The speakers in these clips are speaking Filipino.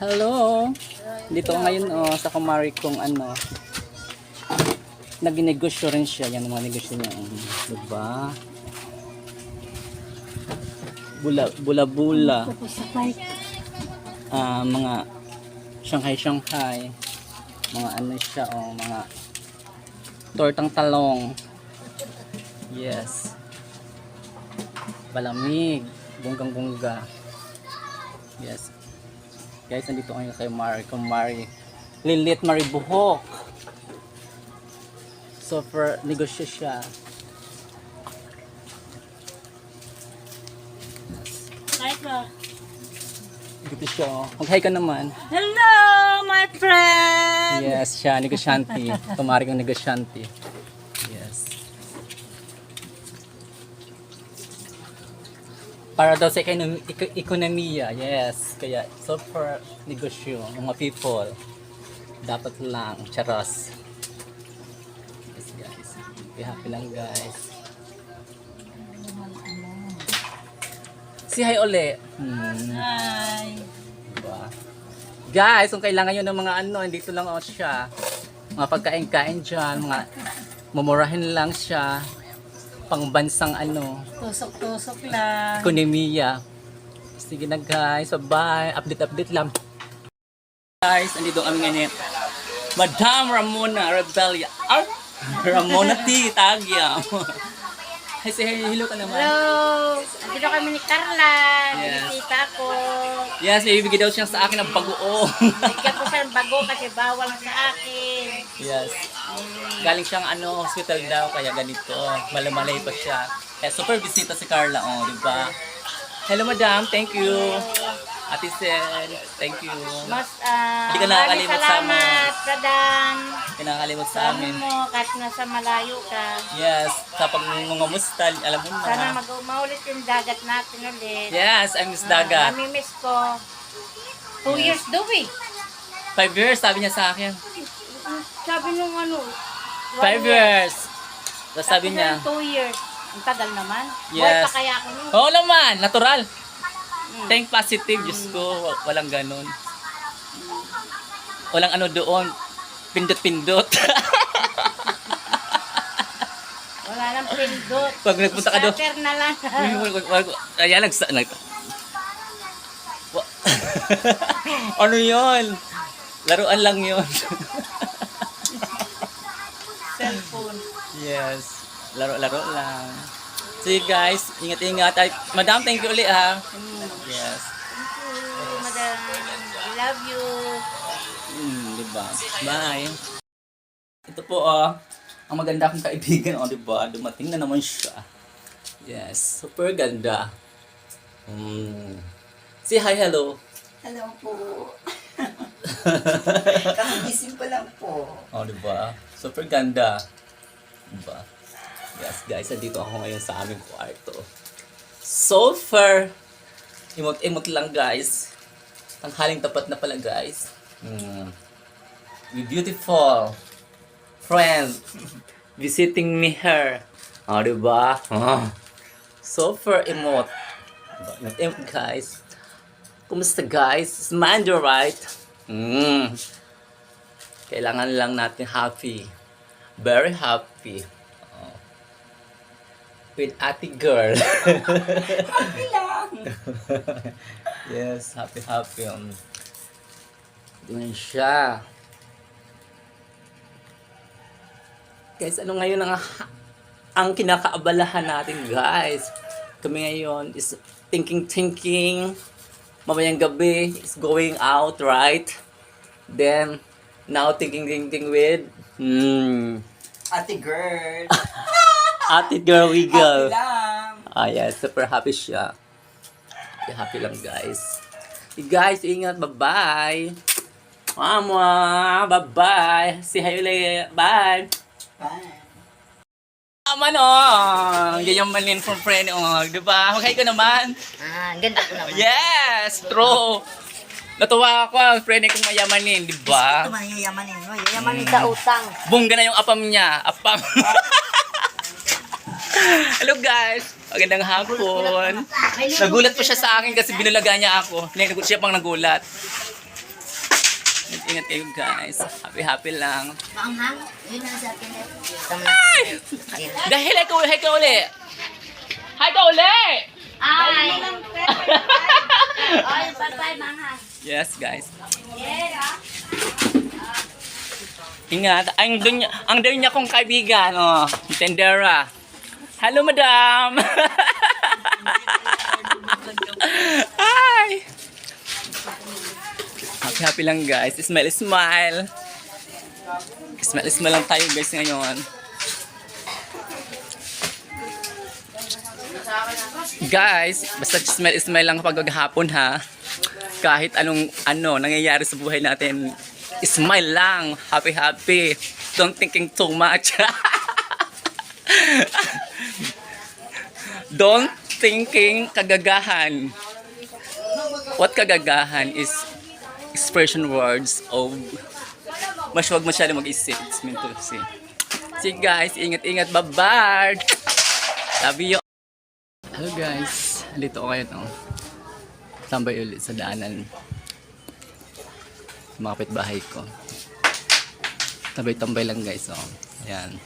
Hello. Dito ngayon sa kumari kong naginegosyo rin siya. Yan ang mga negosyo niya. Diba? Bula-bula. Mga Shanghai. Mga siya mga tortang talong. Yes. Balamig. Bonggang-bongga. Yes. Guys, nandito kayo kay Mari Lilit Maribuhok. So for negosyo siya. Hi ka. Dito siya. Mag-hi ka naman. Hello, my friend. Yes, siya negosyante. Kumari kong negosyante. Yes. Para daw sa ekonomiya. Yes. Kaya so for negosyo, mga people dapat lang charos. Yes guys. Be happy lang guys. Si hi uli. Hi. Diba? Guys, kung kailangan nyo ng mga dito lang siya. Mga pagkain-kain dyan, mga mumurahin lang siya. Pangbansang Tusok-tusok lang. ekonomiya. Sige na guys, bye. Update lang. Guys, andito kami ngayon. Madam Ramona Rebellia. Ramona T. Tagya. Say hello ka naman. Hello. Andito kami ni Carla. Yes. Ni tita ko. Yes, may ibigay daw siya sa akin ng bagoong. Bigyan ko siya ng bago kasi bawal sa akin. Yes. Galing siyang hospital daw, kaya ganito. Malamalay pa siya. Kaya super bisita si Carla, di ba? Hello madam, thank you. Ate Sen, thank you. Hindi ka nakakalimot sa amin. Salamat, Pradang. Hindi ka nakakalimot sa Sabi amin. mo, kahit nasa malayo ka. Yes, kapag ngungamusta, alam mo na. Sana maulit yung dagat natin ulit. Yes, I miss dagat. Namimiss ko. 2 years daw eh. 5 years, sabi niya sa akin. Sabi nung 5 years. Tapos sabi niya, 2 years. Ang tagal naman. Yes. Buhay pa kaya ako nun. oo naman, natural. Think positive, Diyos ko, walang ganun. Walang doon, pindot-pindot. Wala nang pindot. Pag nagpunta ka doon, Starter na lang. ayan, ano yun? Laruan lang yun. Cellphone. Yes, laro-laro lang. Sige guys, ingat-ingat. Ay, madam, thank you ulit ha. Yes. Thank you, madam. I love you. Diba? Bye. Ito po ang maganda kong kaibigan, diba? Dumating na naman siya. Yes, super ganda. Say hi, hello. Hello po. Kakagising pa lang po. Diba? Super ganda. Diba? Yes, guys, nandito ako ngayon sa aming kwarto. So far, imot-imot lang, guys. Tanghaling tapat na pala, guys. We beautiful friend visiting me here. Diba? So far, imot. Imot, guys. Kumusta, guys? Mind your right? Kailangan lang natin happy. Very happy. With ate girl. Happy lang. Yes, happy. Ganyan siya. Guys, ano ngayon ang kinakaabalahan natin, guys? Kami ngayon is thinking. Mamayang gabi is going out, right? Then, now thinking with Ate girl. ate girl wiggle. Happy lang. Yes, super happy siya. Happy lang, guys. Guys, ingat. Bye-bye. Mama, bye-bye. Say hi ulit. Bye. Bye. Yayamanin from friend. Diba? Mag-hi ka naman. Ganda ko naman. Yes, true. Natuwa ako, friend kong mayamanin, diba? Ito man yayamanin mo. Yamanin sa utang. Bongga na yung apam niya. Apam. Hello guys. Magandang hapon. Nagulat pa siya sa akin kasi binulaga niya ako. Siya pang nagulat. Ingat kayo guys. Happy lang. Maanghang. Yun na sa akin. Dahil hi ka uli. Hi ka uli! Ay! Ay, bye-bye, manghang. Yes guys. Ingat. Ang doon niya kong kaibigan. Oh, tendera. Hello madam. Hi. Happy lang guys. Smile. Smile lang tayo guys ngayon. Guys, basta smile lang kapag maghapon ha. Kahit anong nangyayari sa buhay natin, smile lang. Happy. Don't thinking too much. Don't thinking kagagahan. What kagagahan is expression words of wag masyado mag-isip. It's meant to say. See guys, ingat. Bye-bye. Love you. Hello guys. Dito ako ngayon. Tambay ulit sa daanan. Mga kapitbahay ko. Tambay lang guys. Ayan.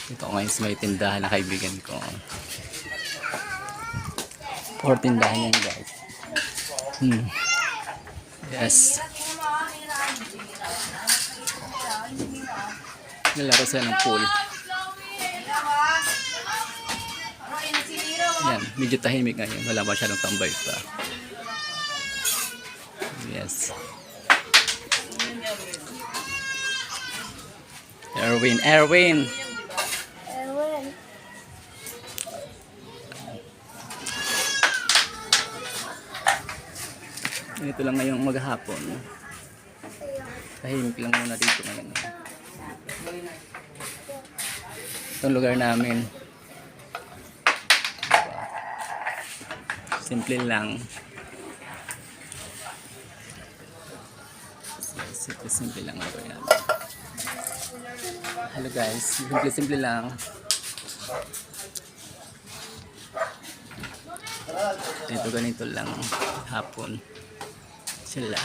Dito ako ngayon sa may tindahan na kaibigan ko. 4 tindahan yan guys. Yes. Nalaro sila ng pool. Yan, medyo tahimik ngayon. Wala masyadong tambay pa. Yes. Erwin. Ito lang ngayong maghapon. Tahimik lang muna dito ngayon. Itong lugar namin. Simple lang. Simple lang ako yan. Hello guys. Simple lang. Ito ganito lang. Hapon. Sila.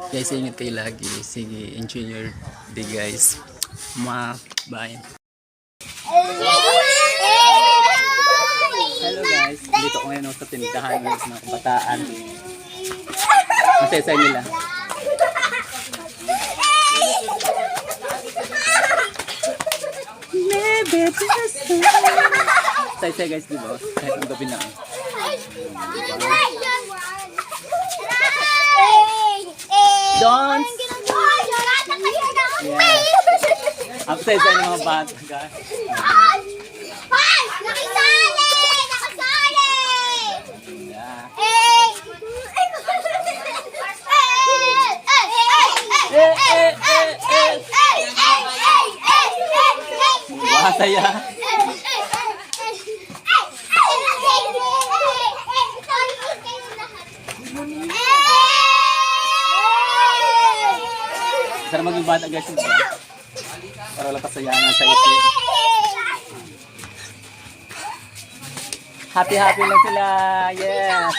Guys, ingat kayo lagi. Sige, enjoy your day guys. Bye. Hello guys, dito ko ngayon sa tindahan ng mga kabataan. Masaya nila. Saya guys, di ba? Kahit ang gabi na. Don't! Yeah. Ang saya ng mga bata guys. Saya. Sana maging bata guys ito. Para lang kasayangan sa isip. Happy lang sila. Yes.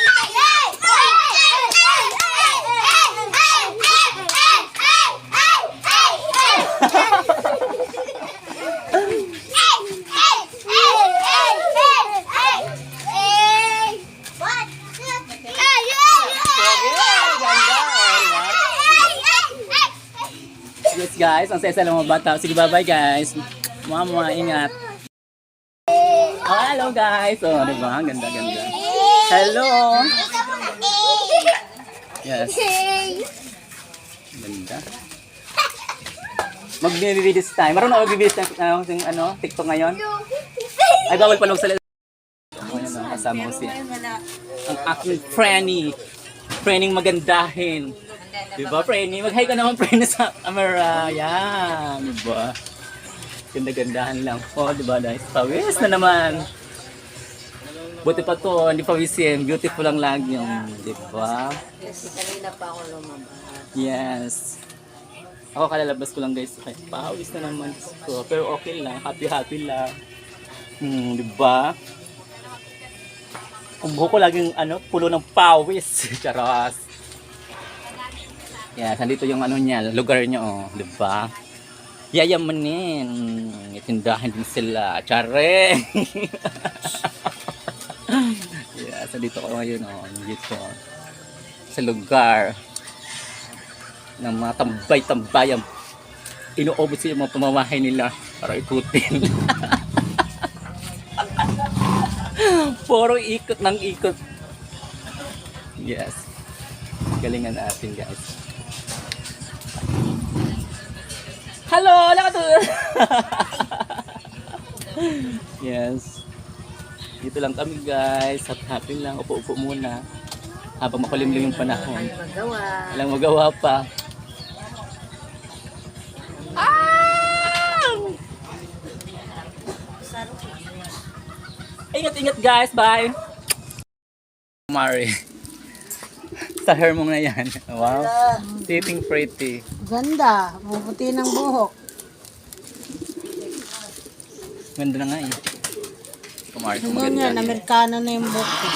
Yes guys, ang saya lang mga bata. Sige, bye-bye guys. Mama, ingat. Oh, hello guys. Oh, diba? Ganda. Hello. Yes. Ganda. Mag-video time. Marunong ako mag-video time TikTok ngayon. Ay, bawal palog sa kasama ko siya. Ang aking Franny magandahin. Diba, Franny? Mag-hi ka naman, Franny, sa camera. Yan, diba? Ganda-gandahan lang po, diba, guys? Pawis na naman. Buti pa to, hindi pawisin. Beautiful lang lagi yung, diba? Yes, kanina pa ako lumabas. Yes. Ako kalalabas ko lang guys. Okay, pawis na naman ko. Pero okay lang. Happy lang. Di ba? Ang buhok ko laging pulo ng pawis. Charas. Yeah, nandito yung niya, lugar niya di ba? Yayamanin. Itindahan din sila. Chare. Yeah, nandito ko ngayon dito. Sa lugar ng mga tambay-tambayang inuobos yung mga pamamahay nila para ikutin. Puro ikot ng ikot. Yes. Galingan natin guys. Hello! Wala ka to! Yes. Dito lang kami guys. Happy lang. Upo-upo muna. Habang makulimlim yung panahon. Walang magawa pa. Ingat-ingat guys, bye! Mari. Sa hair mo na yan. Wow. Sitting pretty. Ganda. Maputi ng buhok. Ganda na nga eh. Kumari, Ano yan, Amerikano na yung buhok ko.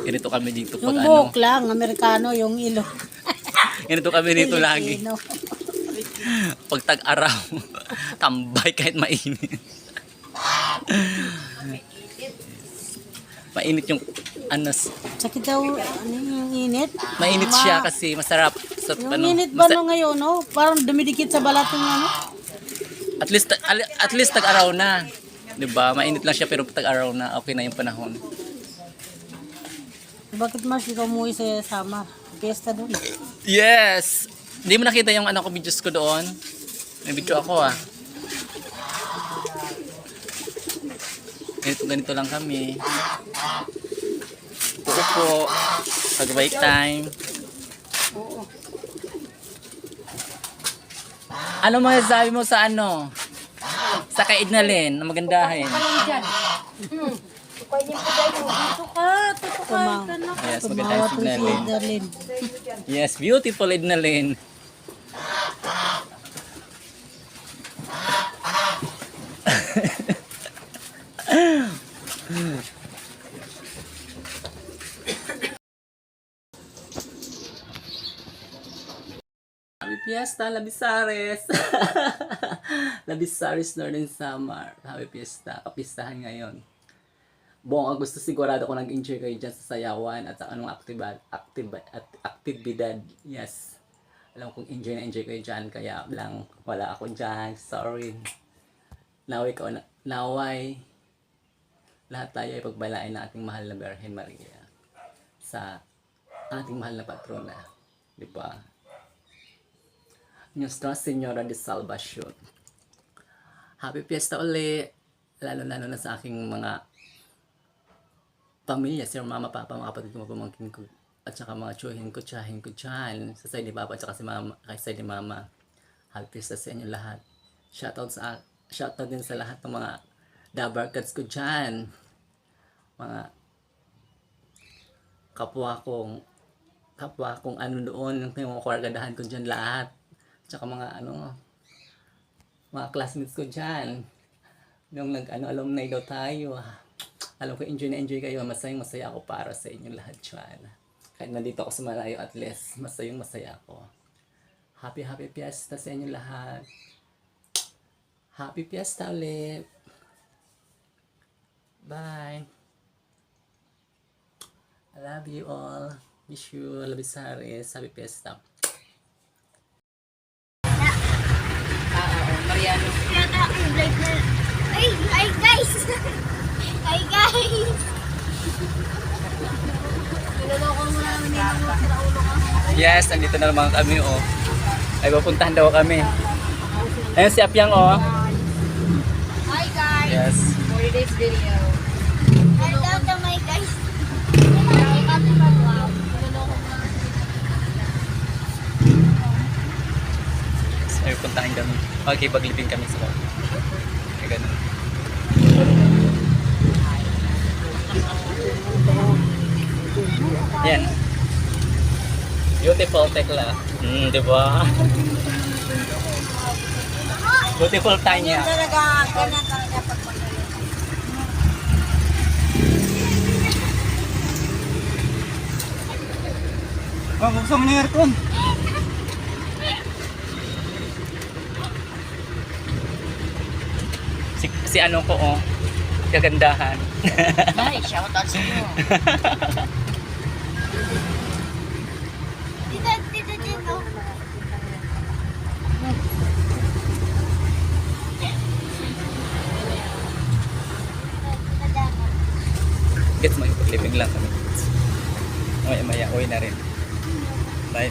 Ganito kami dito Yung pag buhok lang, Amerikano yung ilong. Ganito kami dito lagi. Filipino. Pag tag-araw. Tambay kahit mainit. Mainit yung Sakit daw, yung init? mainit siya kasi masarap sa Yung init ba no ngayon, no? Parang dumidikit sa balat ng at least tag-araw na. 'Di ba? Mainit lang siya pero tag-araw na okay na yung panahon. Bakit mas ikaw umuwi sa sama? Fiesta doon. Yes. Hindi mo nakita yung ko videos ko doon? May video ako Ganito lang kami. Upo. Pag-break time. Ano masasabi mo sa sa Kaidnalin na magandahin? Yes, maganda si Idnalin. Yes, beautiful Idnalin. Happy Fiesta, Labisares! Labisares Northern Samar. Happy Fiesta. Kapistahan ngayon. Buong Agosto sigurado ko nag-enjoy kayo dyan sa sayawan at sa anong aktibidad. Yes. Alam kong enjoy na enjoy kayo dyan. Kaya lang wala ako dyan. Sorry. Naway lahat tayo ay pagbalain ng ating mahal na Birhen Maria sa ating mahal na patrona. Di ba? Nuestra Señora de Salvacion. Happy Fiesta uli. Lalo-lalo na sa aking mga pamilya, sir, mama, papa, mga kapatid ko, pamangkin ko, at saka mga tsuhin ko, tsahin ko dyan, sa side ni papa, at saka si mama, kay side ni mama. Happy Fiesta sa inyo lahat. Shoutout din sa lahat ng mga dabarkads ko dyan. Mga kapwa kong doon, yung mga kargadahan ko dyan lahat. Tsaka mga mga classmates ko dyan. Nung alumni daw tayo. Alam ko enjoy na enjoy kayo. Masaya ako para sa inyo lahat dyan. Kahit nandito ako sa malayo, at least masaya ako. Happy Fiesta sa inyo lahat. Happy Fiesta ulit. Bye. I love you all. Wish you Labisares. Happy Fiesta. Mariano. Hi guys! Hi guys! Yes, nandito na naman kami Ay papuntahan daw kami. Ayun si Apyang Hi guys! Yes. For this video. Hello to my guys! Ay puntahan kami. Okay, paglipin kami sa kami. Kaya ganun. Yan. Beautiful tekla. Di ba? Beautiful Tanya. Talaga, ganyan talaga pag magaling. Buksan mo na yung aircon. Si ano ko, oh. Kagandahan. Ay, shout out sa iyo. Tita, tita, dito. Gets mo yung paglibig lang kami. Maya, uwi na rin. Bye.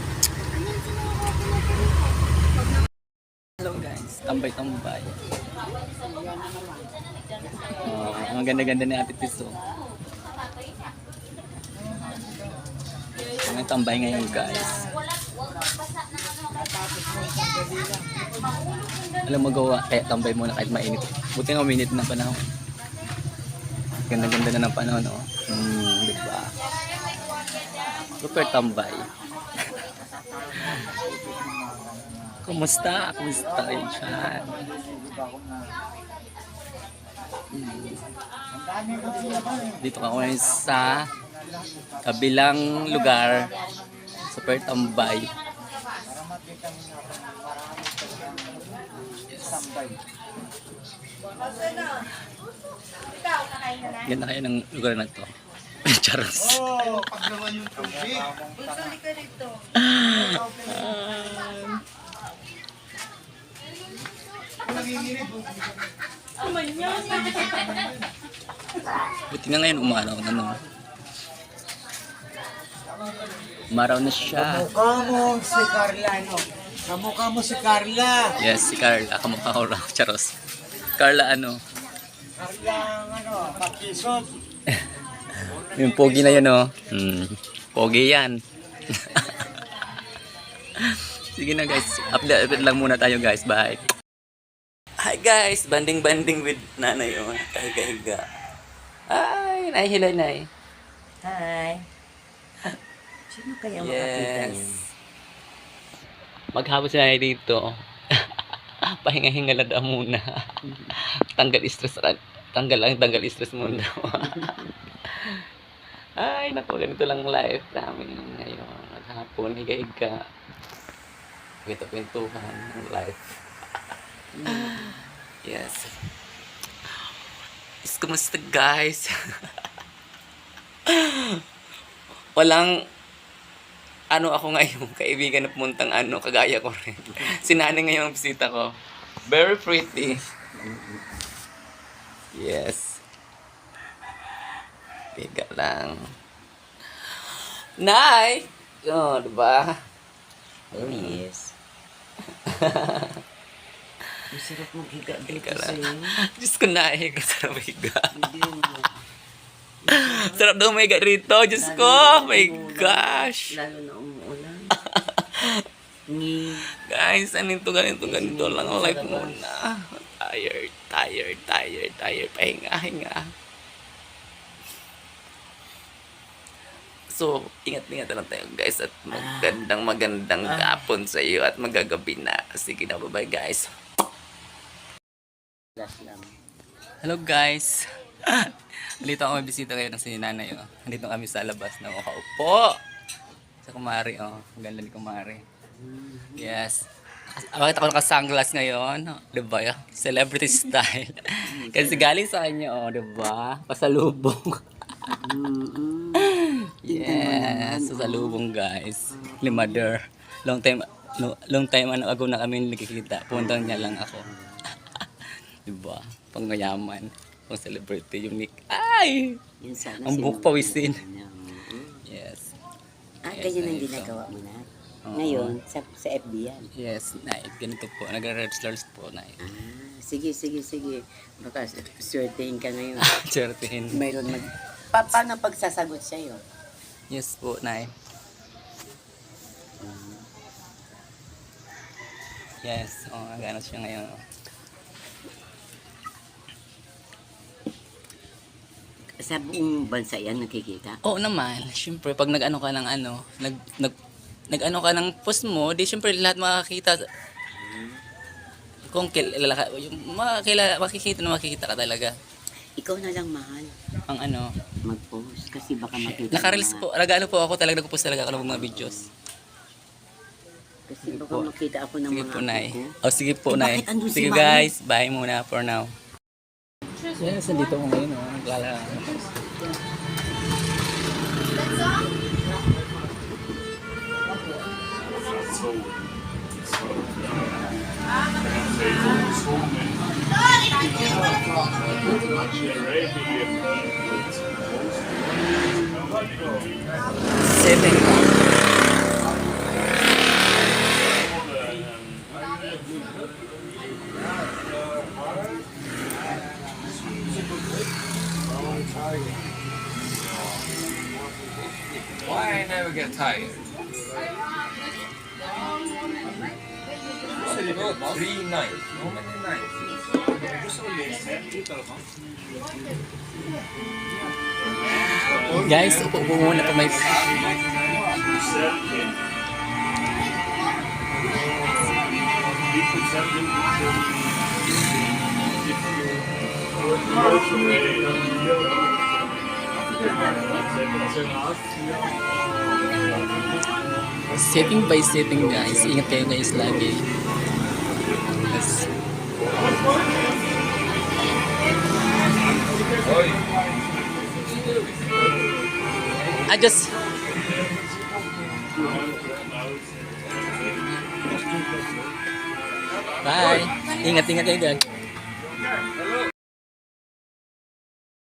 Hello guys, tambay-tambay. Oh, ang ganda-ganda ni Ate Tiso. Ang tambay ngayon guys. Alam mo gawa, kaya tambay muna kahit mainit. Buti nga minute na panahon. Ganda-ganda na ng panahon, no? Diba? Super tambay. Kumusta? Kumusta kayo dyan? Dito ka ngayon sa kabilang lugar. Super tambay. Ganda kayo ng lugar na to. Charos. Oh, pag naman yung tubig. Usuli ka dito. Buti nga ngayon umaraw na, no? Umaraw na siya. Kamukha mo si Carla, no? Kamukha mo si Carla. Yes, si Carla. Kamukha ko raw. Charos. Carla ano? Carla, pakisot. Yung pogi na yun, oh. Pogi yan. Sige na guys. Update lang muna tayo guys. Bye. Hi guys. Banding-banding with nanay, oh. Kahiga-higa. Ay, nay. Hello, nay. Hi. Sino kaya makakita Yes. niyan? Maghapon si nanay dito. Pahinga-hinga na daw muna. Tanggal stress. Tanggal stress muna. Ay, naku, ganito lang life namin ngayon. Maghapon, higa-higa. Ito pintuhan ng life. Yes. Is, kumusta guys? Walang ano ako ngayon, kaibigan na pumuntang ano, kagaya ko rin. Si nanay ngayon ang bisita ko. Very pretty. Yes. Higa lang. Nay! Oh, diba? Yes. Masarap maghiga dito Higa sa lang. iyo. Diyos ko, Nay. Sarap higa. Hindi mo. Sarap daw may higa rito. Diyos ko. Oh my gosh. Lalo na umuulan. Ni. Guys, ganito lang ang life muna. Tired. Pahinga. So, ingat-ingat lang tayo guys at magandang gapon sa iyo at magagabi na. Sige na, bye-bye guys. Last lang. Hello guys. Nandito ako may bisita kayo ng sinanay. Oh. Nandito kami sa labas na makaupo. Sa kumari. Oh. Ang ganda ni kumari. Yes. Bakit ako naka-sunglass ngayon? Diba? Celebrity style. Kasi galing sa kanya, oh, diba? Pasalubong. Yes. Pasalubong guys. Ni mother. Long time ano ago na kami nakikita. Puntang niya lang ako. Diba? Pangmayaman. Pang celebrity. Unique. Ay! Yun sana Ang buhok pawisin. Yes. Ganyan ang ginagawa mo na. Ngayon, sa FB yan. Yes, Nay. Ganito po. Nag-register po, Nay. Sige. Baka swertein ka ngayon. Chartehin. Mayroon paano pagsasagot sa'yo? Yes po, Nay. Yes. Oh, gano'n siya ngayon. Sa buong bansa yan nakikita? Oo naman. Siyempre, pag nag-ano ka ng ano, nag-ano ka ng post mo, di siyempre lahat makakita. kung makikita ka talaga. Ikaw na lang, mahal. Ang ano, Mag-post. Kasi baka makita. naka-reels ng mga- po, ano po ako talaga, nagpo-post talaga ako ng mga videos. Kasi baka po. makita ako ng Sige mga po, Nay. apo ko. O, sige po, Eh, Nay. bakit andun si Sige, Mami? guys. Bye muna for now. Yes, nandito ko ngayon. Naglala. Seven. Why I never get tired? 3 nights. How many nights? Guys, upo muna po may... Setting by setting, guys. Ingat kayo guys lagi. Yes. I just... Bye. Ingat-ingat kayo guys.